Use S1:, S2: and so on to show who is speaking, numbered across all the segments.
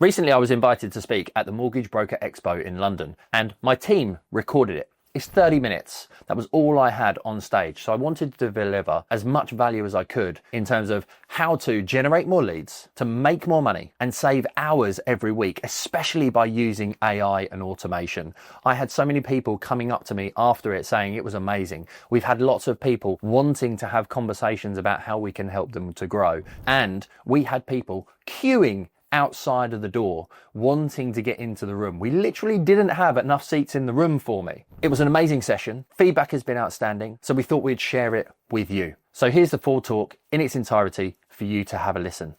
S1: Recently, I was invited to speak at the Mortgage Broker Expo in London, and my team recorded it. It's 30 minutes. That was all I had on stage. So I wanted to deliver as much value as I could in terms of how to generate more leads, to make more money and save hours every week, especially by using AI and automation. I had so many people coming up to me after it saying it was amazing. We've had lots of people wanting to have conversations about how we can help them to grow. And we had people queuing outside of the door wanting to get into the room. We literally didn't have enough seats in the room for me. It was an amazing session. Feedback has been outstanding, so we thought we'd share it with you. So here's the full talk in its entirety for you to have a listen.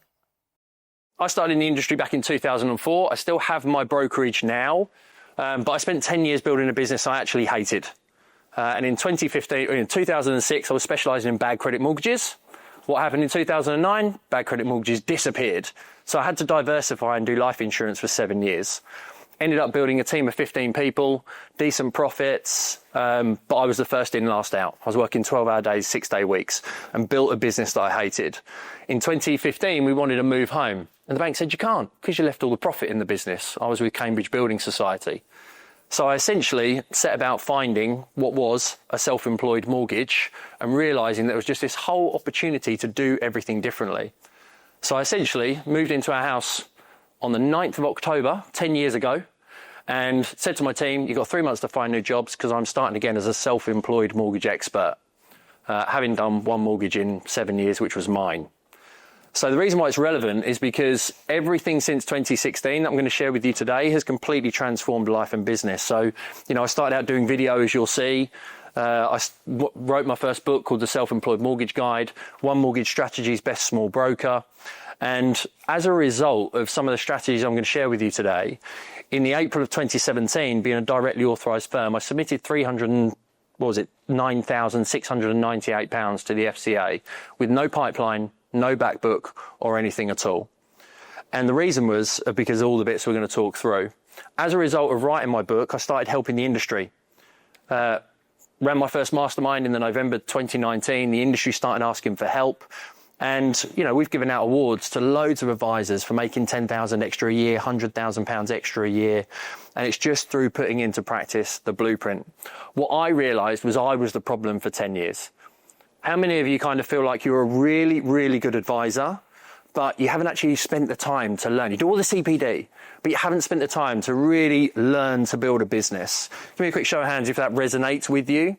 S1: I started in the industry back in 2004. I still have my brokerage now, but I spent 10 years building a business I actually hated. And in 2006, I was specialising in bad credit mortgages. What happened in 2009? Bad credit mortgages disappeared. So I had to diversify and do life insurance for 7 years. Ended up building a team of 15 people, decent profits, but I was the first in, last out. I was working 12-hour days, 6-day weeks, and built a business that I hated. In 2015, we wanted to move home. And the bank said, you can't, because you left all the profit in the business. I was with Cambridge Building Society. So I essentially set about finding what was a self-employed mortgage and realising there was just this whole opportunity to do everything differently. So I essentially moved into our house on the 9th of October, 10 years ago, and said to my team, you've got 3 months to find new jobs because I'm starting again as a self-employed mortgage expert, having done one mortgage in 7 years, which was mine. So the reason why it's relevant is because everything since 2016 that I'm going to share with you today has completely transformed life and business. So, I started out doing video, as you'll see. I wrote my first book called The Self-Employed Mortgage Guide, One Mortgage Strategy's Best Small Broker. And as a result of some of the strategies I'm going to share with you today, in the April of 2017, being a directly authorised firm, I submitted £9,698 to the FCA with no pipeline, no back book or anything at all. And the reason was because of all the bits we're going to talk through. As a result of writing my book, I started helping the industry. Ran my first mastermind in the November 2019. The industry started asking for help. And, we've given out awards to loads of advisors for making 10,000 extra a year, £100,000 extra a year. And it's just through putting into practice the blueprint. What I realised was I was the problem for 10 years. How many of you kind of feel like you're a really, really good advisor, but you haven't actually spent the time to learn? You do all the CPD, but you haven't spent the time to really learn to build a business. Give me a quick show of hands if that resonates with you.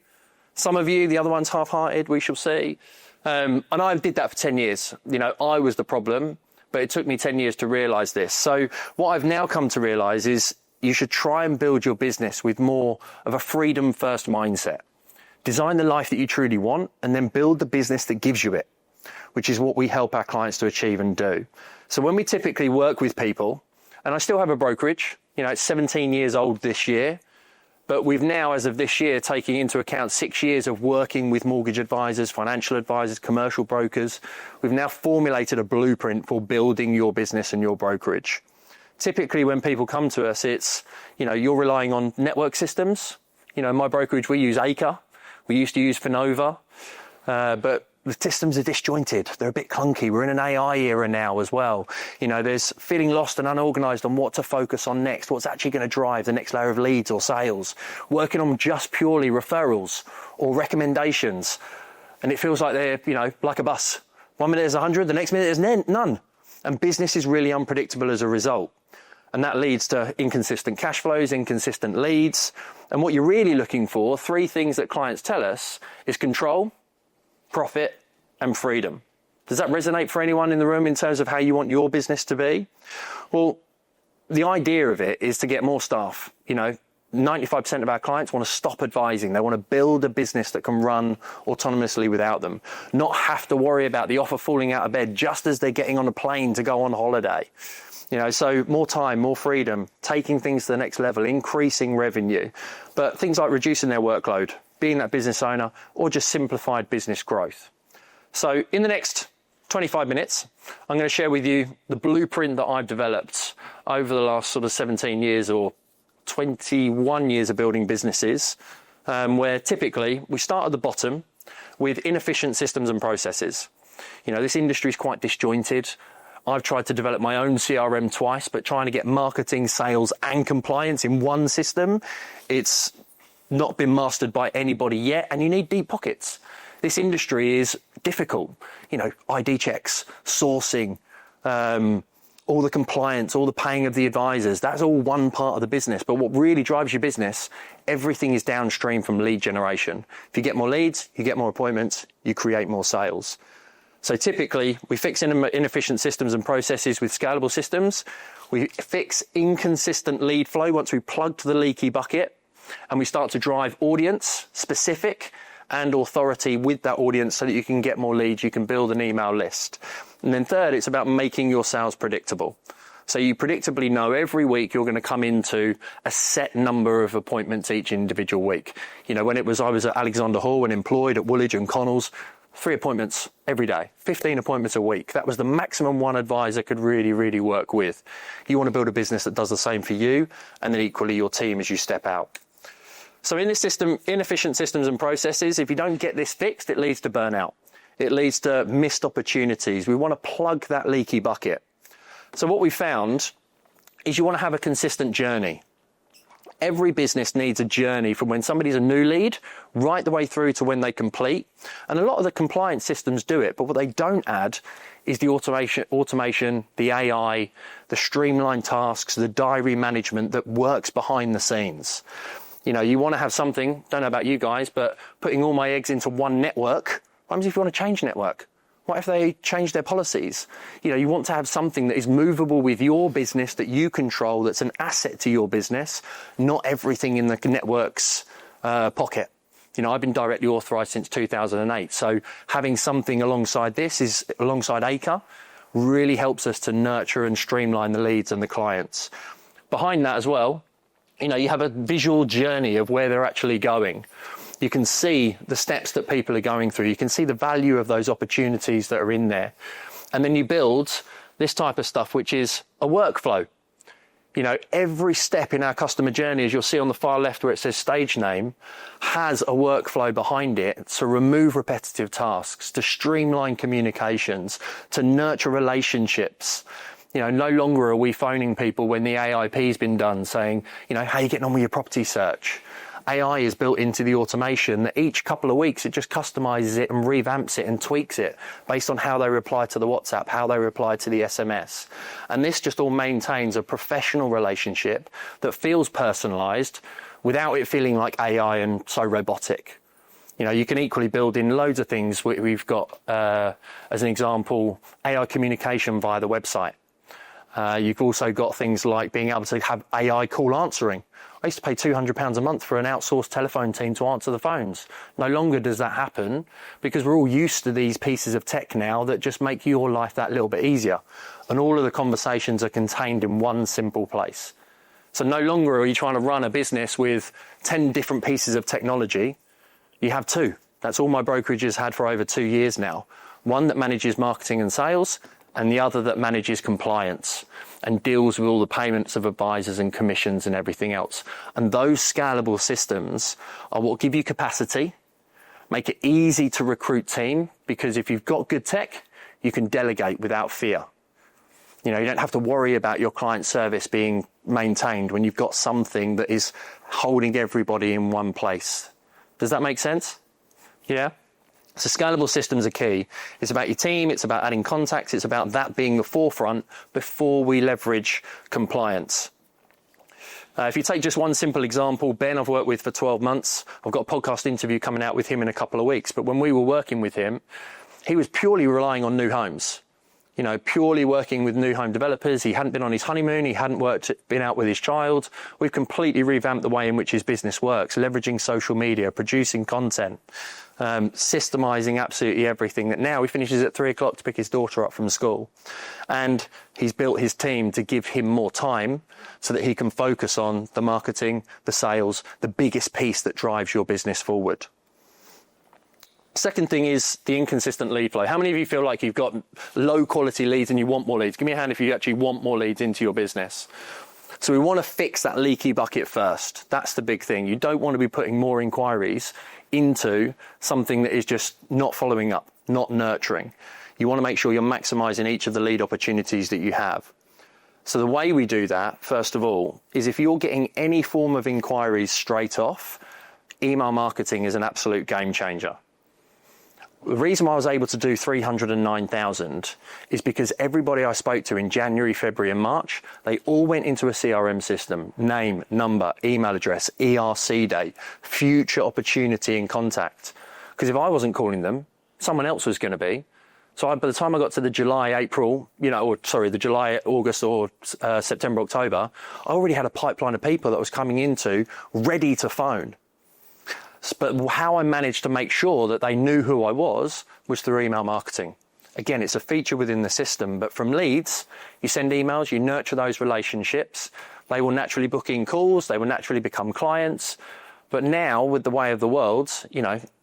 S1: Some of you, the other one's half-hearted, we shall see. And I did that for 10 years. I was the problem, but it took me 10 years to realise this. So what I've now come to realise is you should try and build your business with more of a freedom-first mindset. Design the life that you truly want and then build the business that gives you it, which is what we help our clients to achieve and do. So when we typically work with people, and I still have a brokerage, it's 17 years old this year, but we've now, as of this year, taking into account 6 years of working with mortgage advisors, financial advisors, commercial brokers. We've now formulated a blueprint for building your business and your brokerage. Typically when people come to us, it's, you're relying on network systems. My brokerage, we use Acre. We used to use Finova, but the systems are disjointed. They're a bit clunky. We're in an AI era now as well. There's feeling lost and unorganised on what to focus on next, what's actually going to drive the next layer of leads or sales, working on just purely referrals or recommendations. And it feels like they're, like a bus. 1 minute there's 100, the next minute there's none. And business is really unpredictable as a result. And that leads to inconsistent cash flows, inconsistent leads. And what you're really looking for, 3 things that clients tell us, is control, profit, and freedom. Does that resonate for anyone in the room in terms of how you want your business to be? Well, the idea of it is to get more staff. 95% of our clients want to stop advising. They want to build a business that can run autonomously without them, not have to worry about the offer falling out of bed just as they're getting on a plane to go on holiday. So more time, more freedom, taking things to the next level, increasing revenue, but things like reducing their workload, being that business owner, or just simplified business growth. So in the next 25 minutes, I'm going to share with you the blueprint that I've developed over the last sort of 17 years or 21 years of building businesses, where typically we start at the bottom with inefficient systems and processes. This industry is quite disjointed. I've tried to develop my own CRM twice, but trying to get marketing, sales and compliance in one system, it's not been mastered by anybody yet, and you need deep pockets. This industry is difficult. You know, ID checks, sourcing, all the compliance, all the paying of the advisors, that's all one part of the business. But what really drives your business, everything is downstream from lead generation. If you get more leads, you get more appointments, you create more sales. So typically, we fix inefficient systems and processes with scalable systems. We fix inconsistent lead flow once we plug to the leaky bucket, and we start to drive audience specific and authority with that audience so that you can get more leads, you can build an email list. And then third, it's about making your sales predictable. So you predictably know every week you're going to come into a set number of appointments each individual week. You know, when I was at Alexander Hall and employed at Woolwich and Connells, 3 appointments every day, 15 appointments a week. That was the maximum one advisor could really, really work with. You want to build a business that does the same for you, and then equally your team as you step out. So in this system, inefficient systems and processes, if you don't get this fixed, it leads to burnout. It leads to missed opportunities. We want to plug that leaky bucket. So what we found is you want to have a consistent journey. Every business needs a journey from when somebody's a new lead right the way through to when they complete. And a lot of the compliance systems do it, but what they don't add is the automation, the AI, the streamlined tasks, the diary management that works behind the scenes. You know, you want to have something, don't know about you guys, but putting all my eggs into one network. What happens if you want to change network? What if they change their policies? You know, you want to have something that is movable with your business that you control, that's an asset to your business, not everything in the network's pocket. You know, I've been directly authorized since 2008. So having something alongside this alongside Acre really helps us to nurture and streamline the leads and the clients. Behind that as well, you know, you have a visual journey of where they're actually going. You can see the steps that people are going through. You can see the value of those opportunities that are in there. And then you build this type of stuff, which is a workflow. You know, every step in our customer journey, as you'll see on the far left where it says stage name, has a workflow behind it to remove repetitive tasks, to streamline communications, to nurture relationships. You know, no longer are we phoning people when the AIP's been done saying, you know, how are you getting on with your property search? AI is built into the automation that each couple of weeks it just customizes it and revamps it and tweaks it based on how they reply to the WhatsApp, how they reply to the SMS. And this just all maintains a professional relationship that feels personalized without it feeling like AI and so robotic. You know, you can equally build in loads of things. We've got, as an example, AI communication via the website. You've also got things like being able to have AI call answering. I used to pay £200 a month for an outsourced telephone team to answer the phones. No longer does that happen because we're all used to these pieces of tech now that just make your life that little bit easier. And all of the conversations are contained in one simple place. So no longer are you trying to run a business with 10 different pieces of technology. You have 2. That's all my brokerage has had for over 2 years now. One that manages marketing and sales, and the other that manages compliance and deals with all the payments of advisors and commissions and everything else. And those scalable systems are what give you capacity, make it easy to recruit team, because if you've got good tech, you can delegate without fear. You know, you don't have to worry about your client service being maintained when you've got something that is holding everybody in one place. Does that make sense? Yeah? So scalable systems are key. It's about your team, it's about adding contacts, it's about that being the forefront before we leverage compliance. If you take just one simple example, Ben I've worked with for 12 months. I've got a podcast interview coming out with him in a couple of weeks. But when we were working with him, he was purely relying on new homes. You know, purely working with new home developers. He hadn't been on his honeymoon. He hadn't been out with his child. We've completely revamped the way in which his business works, leveraging social media, producing content, systemizing absolutely everything. That now he finishes at 3 o'clock to pick his daughter up from school. And he's built his team to give him more time so that he can focus on the marketing, the sales, the biggest piece that drives your business forward. Second thing is the inconsistent lead flow. How many of you feel like you've got low quality leads and you want more leads? Give me a hand if you actually want more leads into your business. So we want to fix that leaky bucket first. That's the big thing. You don't want to be putting more inquiries into something that is just not following up, not nurturing. You want to make sure you're maximizing each of the lead opportunities that you have. So the way we do that, first of all, is if you're getting any form of inquiries straight off, email marketing is an absolute game changer. The reason why I was able to do 309,000 is because everybody I spoke to in January, February and March, they all went into a CRM system, name, number, email address, ERC date, future opportunity and contact. Because if I wasn't calling them, someone else was going to be. So by the time I got to the July, April, the July, August or September, October, I already had a pipeline of people that was coming into ready to phone. But how I managed to make sure that they knew who I was through email marketing. Again, it's a feature within the system, but from leads, you send emails, you nurture those relationships. They will naturally book in calls. They will naturally become clients. But now with the way of the world,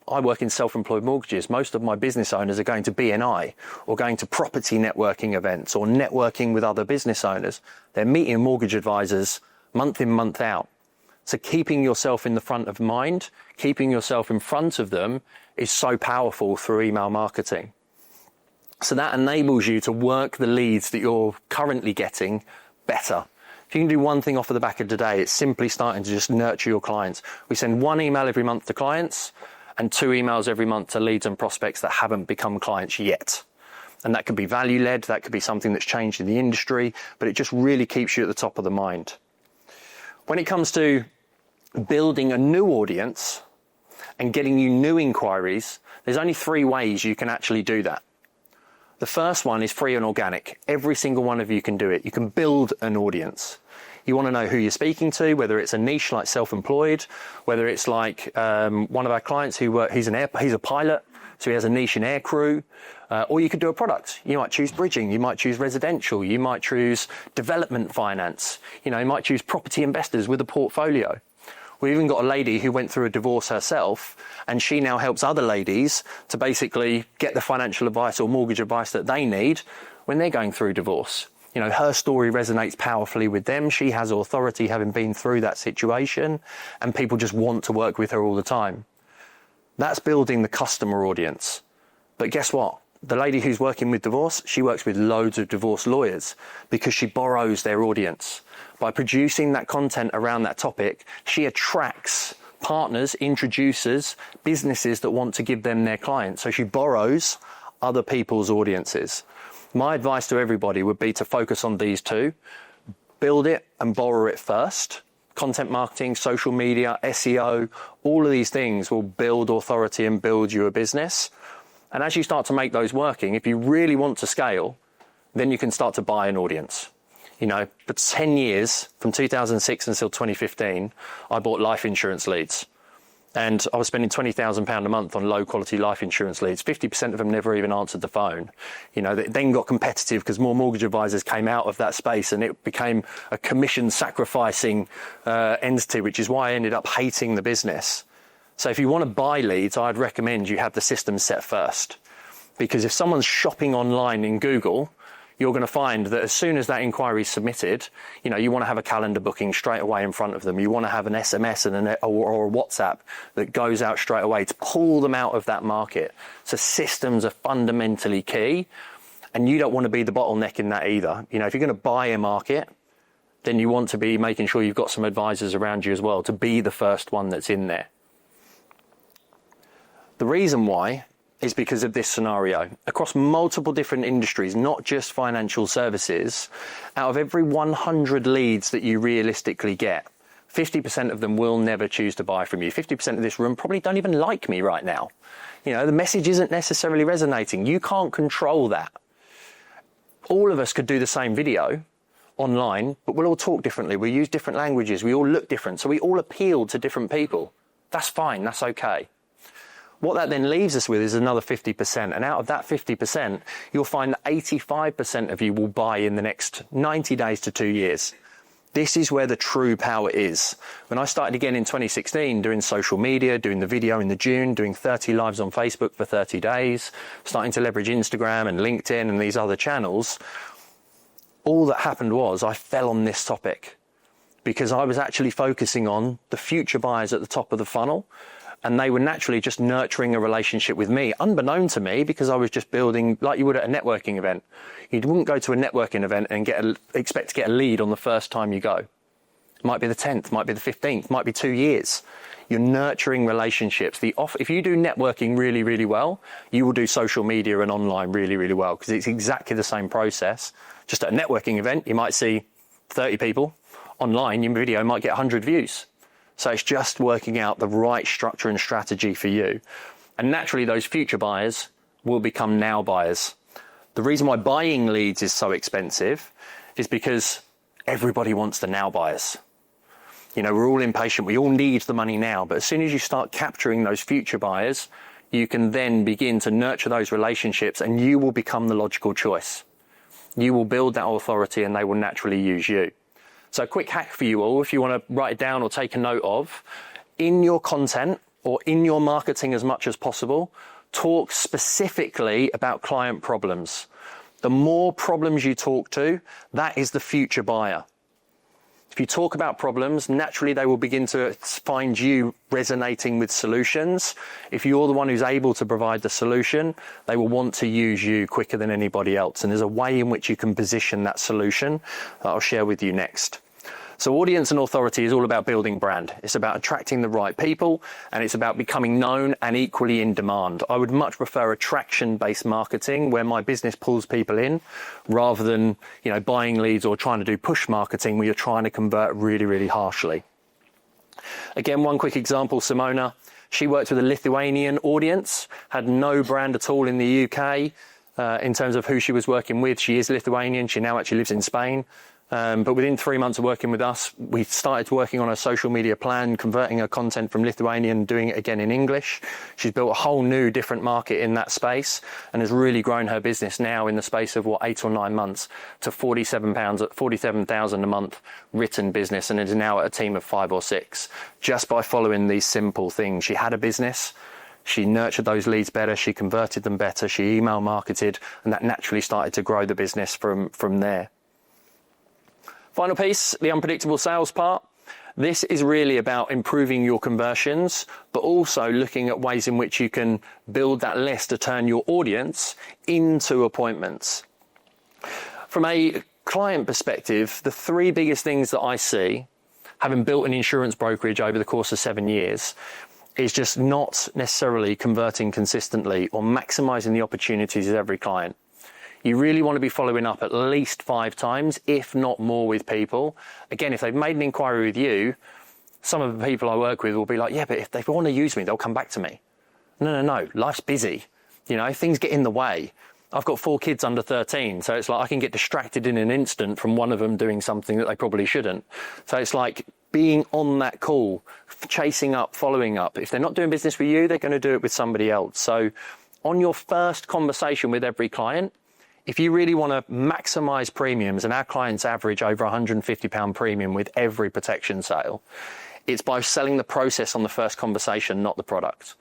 S1: I work in self-employed mortgages. Most of my business owners are going to BNI or going to property networking events or networking with other business owners. They're meeting mortgage advisors month in, month out. So keeping yourself in the front of mind, keeping yourself in front of them is so powerful through email marketing. So that enables you to work the leads that you're currently getting better. If you can do one thing off of the back of today, it's simply starting to just nurture your clients. We send one email every month to clients and 2 emails every month to leads and prospects that haven't become clients yet. And that could be value-led, that could be something that's changed in the industry, but it just really keeps you at the top of the mind. When it comes to building a new audience and getting you new inquiries, there's only 3 ways you can actually do that. The first one is free and organic. Every single one of you can do it. You can build an audience. You want to know who you're speaking to, whether it's a niche like self-employed, whether it's like one of our clients he's a pilot, so he has a niche in air crew, or you could do a product. You might choose bridging, you might choose residential, you might choose development finance, you might choose property investors with a portfolio. We even got a lady who went through a divorce herself, and she now helps other ladies to basically get the financial advice or mortgage advice that they need when they're going through divorce. Her story resonates powerfully with them. She has authority having been through that situation, and people just want to work with her all the time. That's building the customer audience. But guess what? The lady who's working with divorce, she works with loads of divorce lawyers because she borrows their audience. By producing that content around that topic, she attracts partners, introducers, businesses that want to give them their clients. So she borrows other people's audiences. My advice to everybody would be to focus on these 2. Build it and borrow it first. Content marketing, social media, SEO, all of these things will build authority and build you a business. And as you start to make those working, if you really want to scale, then you can start to buy an audience. For 10 years, from 2006 until 2015, I bought life insurance leads. And I was spending £20,000 a month on low quality life insurance leads. 50% of them never even answered the phone. They then got competitive because more mortgage advisors came out of that space, and it became a commission sacrificing entity, which is why I ended up hating the business. So if you want to buy leads, I'd recommend you have the system set first. Because if someone's shopping online in Google, you're going to find that as soon as that inquiry is submitted, you want to have a calendar booking straight away in front of them. You want to have an SMS or a WhatsApp that goes out straight away to pull them out of that market. So systems are fundamentally key, and you don't want to be the bottleneck in that either. If you're going to buy a market, then you want to be making sure you've got some advisors around you as well to be the first one that's in there. The reason why is because of this scenario. Across multiple different industries, not just financial services, out of every 100 leads that you realistically get, 50% of them will never choose to buy from you. 50% of this room probably don't even like me right now. The message isn't necessarily resonating. You can't control that. All of us could do the same video online, but we'll all talk differently. We use different languages. We all look different. So we all appeal to different people. That's fine. That's okay. What that then leaves us with is another 50%. And out of that 50%, you'll find that 85% of you will buy in the next 90 days to 2 years. This is where the true power is. When I started again in 2016, doing social media, doing the video in the June, doing 30 lives on Facebook for 30 days, starting to leverage Instagram and LinkedIn and these other channels, all that happened was I fell on this topic because I was actually focusing on the future buyers at the top of the funnel. and they were naturally just nurturing a relationship with me, unbeknown to me, because I was just building like you would at a networking event. You wouldn't go to a networking event and expect to get a lead on the first time you go. It might be the 10th, might be the 15th, might be 2 years. You're nurturing relationships. If you do networking really, really well, you will do social media and online really, really well, because it's exactly the same process. Just at a networking event, you might see 30 people. Online, your video might get 100 views. So it's just working out the right structure and strategy for you. And naturally, those future buyers will become now buyers. The reason why buying leads is so expensive is because everybody wants the now buyers. You know, we're all impatient. We all need the money now. But as soon as you start capturing those future buyers, you can then begin to nurture those relationships, and you will become the logical choice. You will build that authority, and they will naturally use you. So a quick hack for you all, if you want to write it down or take a note of, in your content or in your marketing as much as possible, talk specifically about client problems. The more problems you talk to, that is the future buyer. If you talk about problems, naturally they will begin to find you resonating with solutions. If you're the one who's able to provide the solution, they will want to use you quicker than anybody else. And there's a way in which you can position that solution that I'll share with you next. So audience and authority is all about building brand. It's about attracting the right people, and it's about becoming known and equally in demand. I would much prefer attraction-based marketing where my business pulls people in rather than, buying leads or trying to do push marketing where you're trying to convert really, really harshly. Again, one quick example, Simona, she worked with a Lithuanian audience, had no brand at all in the UK in terms of who she was working with. She is Lithuanian. She now actually lives in Spain. But within 3 months of working with us, we started working on a social media plan, converting her content from Lithuanian, doing it again in English. She's built a whole new different market in that space and has really grown her business now in the space of 8 or 9 months to £47,000 a month written business, and is now at a team of 5 or 6 just by following these simple things. She had a business. She nurtured those leads better. She converted them better. She email marketed, and that naturally started to grow the business from there. Final piece, the unpredictable sales part. This is really about improving your conversions, but also looking at ways in which you can build that list to turn your audience into appointments. From a client perspective, the 3 biggest things that I see, having built an insurance brokerage over the course of 7 years, is just not necessarily converting consistently or maximizing the opportunities of every client. You really want to be following up at least 5 times, if not more, with people. Again, if they've made an inquiry with you, some of the people I work with will be like, yeah, but if they want to use me, they'll come back to me. No, life's busy. Things get in the way. I've got 4 kids under 13, so it's like I can get distracted in an instant from one of them doing something that they probably shouldn't. So it's like being on that call, chasing up, following up. If they're not doing business with you, they're going to do it with somebody else. So on your first conversation with every client, if you really want to maximize premiums, and our clients average over £150 premium with every protection sale, it's by selling the process on the first conversation, not the product.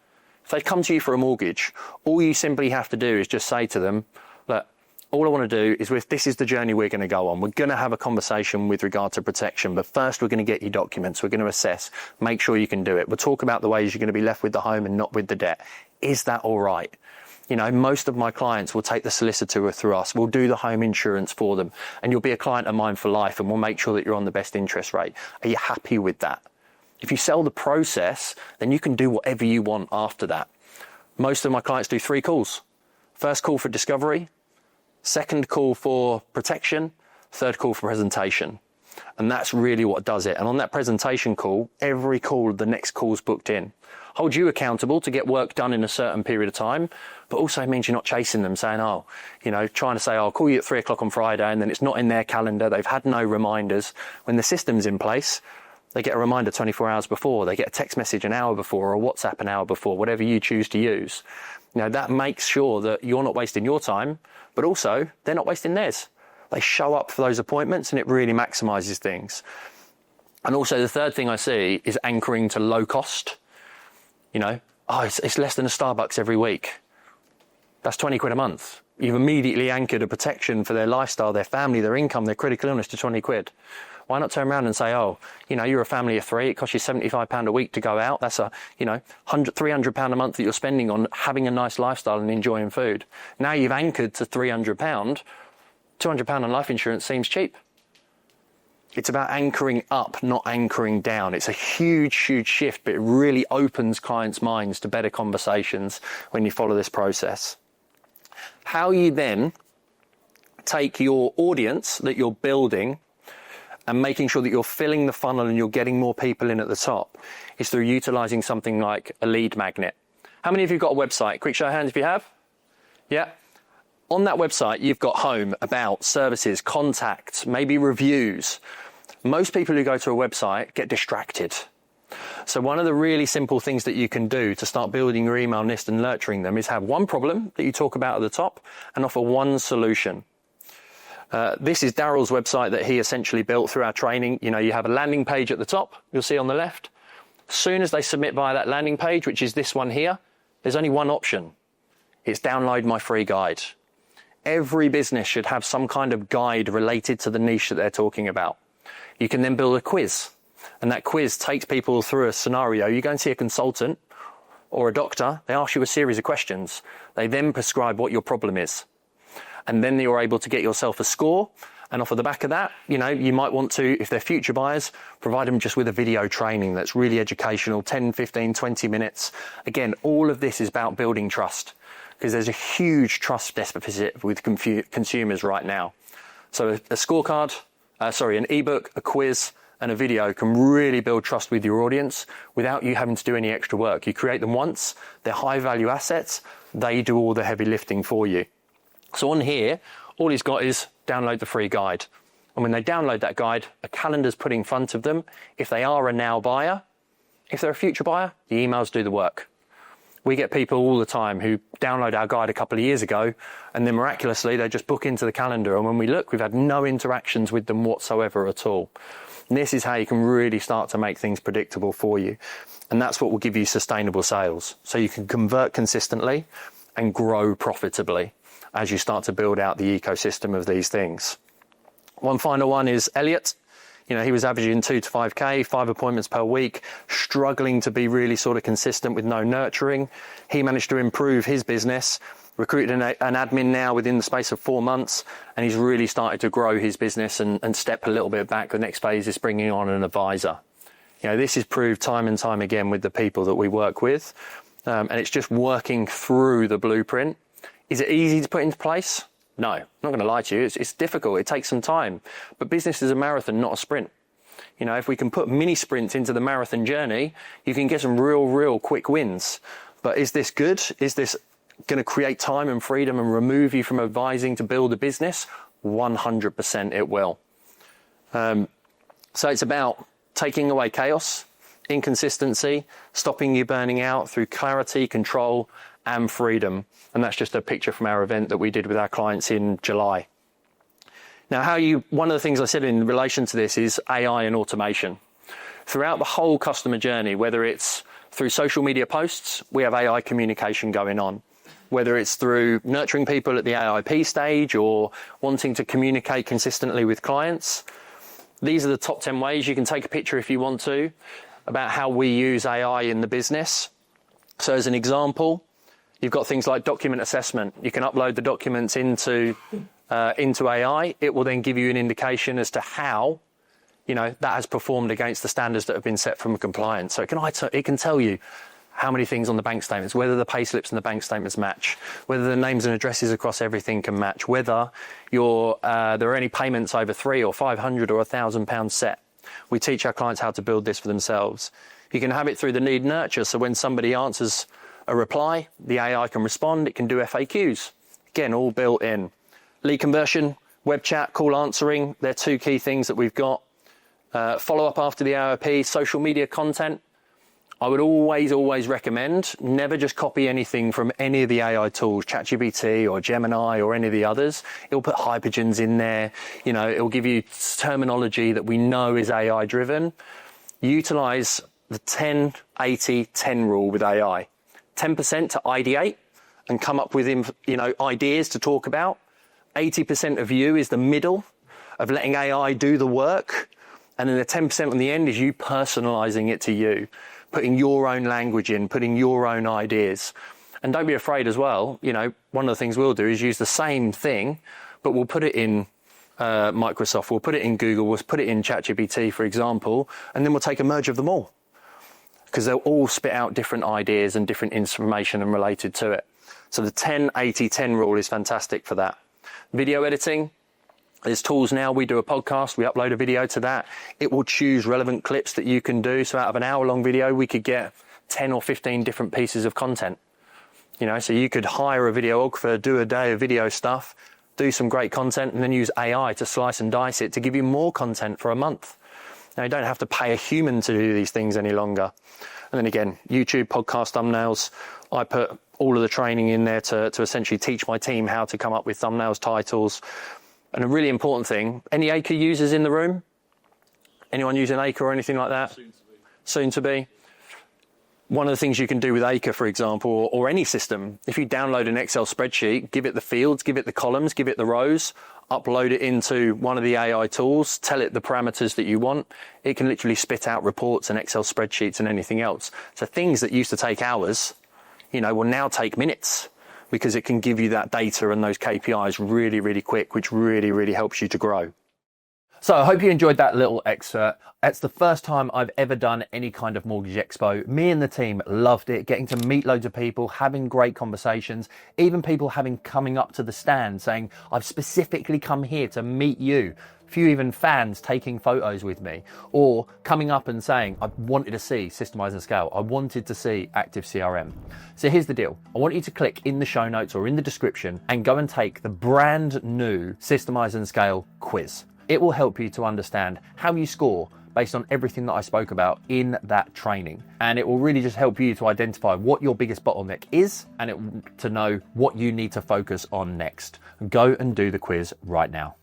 S1: If they come to you for a mortgage, all you simply have to do is just say to them, look, all I want to do is this is the journey we're going to go on. We're going to have a conversation with regard to protection, but first we're going to get you documents. We're going to assess, make sure you can do it. We'll talk about the ways you're going to be left with the home and not with the debt. Is that all right? Most of my clients will take the solicitor through us. We'll do the home insurance for them, and you'll be a client of mine for life, and we'll make sure that you're on the best interest rate. Are you happy with that? If you sell the process, then you can do whatever you want after that. Most of my clients do 3 calls. First call for discovery, second call for protection, third call for presentation. And that's really what does it. And on that presentation call, every call, the next call's booked in. Hold you accountable to get work done in a certain period of time, but also means you're not chasing them saying, trying to say, I'll call you at 3 o'clock on Friday, and then it's not in their calendar. They've had no reminders. When the system's in place, they get a reminder 24 hours before. They get a text message an hour before, or a WhatsApp an hour before, whatever you choose to use. That makes sure that you're not wasting your time, but also they're not wasting theirs. They show up for those appointments, and it really maximizes things. And also the third thing I see is anchoring to low cost. It's less than a Starbucks every week. That's 20 quid a month. You've immediately anchored a protection for their lifestyle, their family, their income, their critical illness to 20 quid. Why not turn around and say, oh, you're a family of 3, it costs you £75 a week to go out. That's £300 a month that you're spending on having a nice lifestyle and enjoying food. Now you've anchored to £300, £200 on life insurance seems cheap. It's about anchoring up, not anchoring down. It's a huge, huge shift, but it really opens clients' minds to better conversations when you follow this process. How you then take your audience that you're building and making sure that you're filling the funnel and you're getting more people in at the top is through utilizing something like a lead magnet. How many of you have got a website? Quick show of hands if you have. Yeah. On that website, you've got home, about, services, contacts, maybe reviews. Most people who go to a website get distracted. So one of the really simple things that you can do to start building your email list and nurturing them is have one problem that you talk about at the top and offer one solution. This is Daryl's website that he essentially built through our training. You have a landing page at the top, you'll see on the left. As soon as they submit via that landing page, which is this one here, there's only one option. It's download my free guide. Every business should have some kind of guide related to the niche that they're talking about. You can then build a quiz, and that quiz takes people through a scenario. You go and see a consultant or a doctor, they ask you a series of questions. They then prescribe what your problem is. And then you're able to get yourself a score. And off of the back of that, you might want to, if they're future buyers, provide them just with a video training that's really educational, 10, 15, 20 minutes. Again, all of this is about building trust because there's a huge trust deficit with consumers right now. So a scorecard, an ebook, a quiz, and a video can really build trust with your audience without you having to do any extra work. You create them once, they're high value assets, they do all the heavy lifting for you. So on here, all he's got is download the free guide. And when they download that guide, a calendar's put in front of them. If they are a now buyer, if they're a future buyer, the emails do the work. We get people all the time who download our guide a couple of years ago, and then miraculously they just book into the calendar. And when we look, we've had no interactions with them whatsoever at all. And this is how you can really start to make things predictable for you. And that's what will give you sustainable sales. So you can convert consistently and grow profitably as you start to build out the ecosystem of these things. One final one is Elliot. He was averaging 2 to 5K, 5 appointments per week, struggling to be really sort of consistent with no nurturing. He managed to improve his business, recruited an admin now within the space of 4 months, and he's really started to grow his business and step a little bit back. The next phase is bringing on an advisor. This is proved time and time again with the people that we work with, and it's just working through the blueprint. Is it easy to put into place? No, I'm not going to lie to you. It's difficult. It takes some time. But business is a marathon, not a sprint. If we can put mini sprints into the marathon journey, you can get some real quick wins. But is this good? Is this going to create time and freedom and remove you from advising to build a business? 100% it will. So it's about taking away chaos, inconsistency, stopping you burning out through clarity, control, and freedom. And that's just a picture from our event that we did with our clients in July. Now, one of the things I said in relation to this is AI and automation. Throughout the whole customer journey, whether it's through social media posts, we have AI communication going on. Whether it's through nurturing people at the AIP stage or wanting to communicate consistently with clients, these are the top 10 ways. You can take a picture if you want to about how we use AI in the business. So as an example, you've got things like document assessment. You can upload the documents into AI. It will then give you an indication as to how, that has performed against the standards that have been set from compliance. So it can tell you how many things on the bank statements, whether the pay slips and the bank statements match, whether the names and addresses across everything can match, whether there are any payments over £300 or £500 or £1,000 set. We teach our clients how to build this for themselves. You can have it through the need nurture. So when somebody answers a reply, the AI can respond. It can do FAQs. Again, all built in. Lead conversion, web chat, call answering. They're 2 key things that we've got. Follow up after the AIP, social media content. I would always recommend never just copy anything from any of the AI tools, ChatGPT or Gemini or any of the others. It'll put hypergens in there. It'll give you terminology that we know is AI driven. Utilize the 10-80-10 rule with AI. 10% to ideate and come up with, ideas to talk about. 80% of you is the middle of letting AI do the work. And then the 10% on the end is you personalizing it to you, putting your own language in, putting your own ideas. And don't be afraid as well. One of the things we'll do is use the same thing, but we'll put it in Microsoft, we'll put it in Google, we'll put it in ChatGPT, for example, and then we'll take a merge of them all, because they'll all spit out different ideas and different information and related to it. So the 10-80-10 rule is fantastic for that. Video editing, there's tools now. We do a podcast, we upload a video to that. It will choose relevant clips that you can do. So out of an hour-long video, we could get 10 or 15 different pieces of content. So you could hire a videographer, do a day of video stuff, do some great content, and then use AI to slice and dice it to give you more content for a month. Now, you don't have to pay a human to do these things any longer. And then again, YouTube, podcast thumbnails. I put all of the training in there to essentially teach my team how to come up with thumbnails, titles. And a really important thing, any Acre users in the room? Anyone using Acre or anything like that? Soon to be. One of the things you can do with Acre, for example, or any system, if you download an Excel spreadsheet, give it the fields, give it the columns, give it the rows, upload it into one of the AI tools, tell it the parameters that you want, it can literally spit out reports and Excel spreadsheets and anything else. So things that used to take hours, will now take minutes, because it can give you that data and those KPIs really, really quick, which really, really helps you to grow. So I hope you enjoyed that little excerpt. It's the first time I've ever done any kind of Mortgage Expo. Me and the team loved it, getting to meet loads of people, having great conversations, even people coming up to the stand saying, I've specifically come here to meet you. A few even fans taking photos with me, or coming up and saying, I wanted to see Systemise and Scale. I wanted to see Active CRM. So here's the deal. I want you to click in the show notes or in the description and go and take the brand new Systemise and Scale quiz. It will help you to understand how you score based on everything that I spoke about in that training. And it will really just help you to identify what your biggest bottleneck is, and to know what you need to focus on next. Go and do the quiz right now.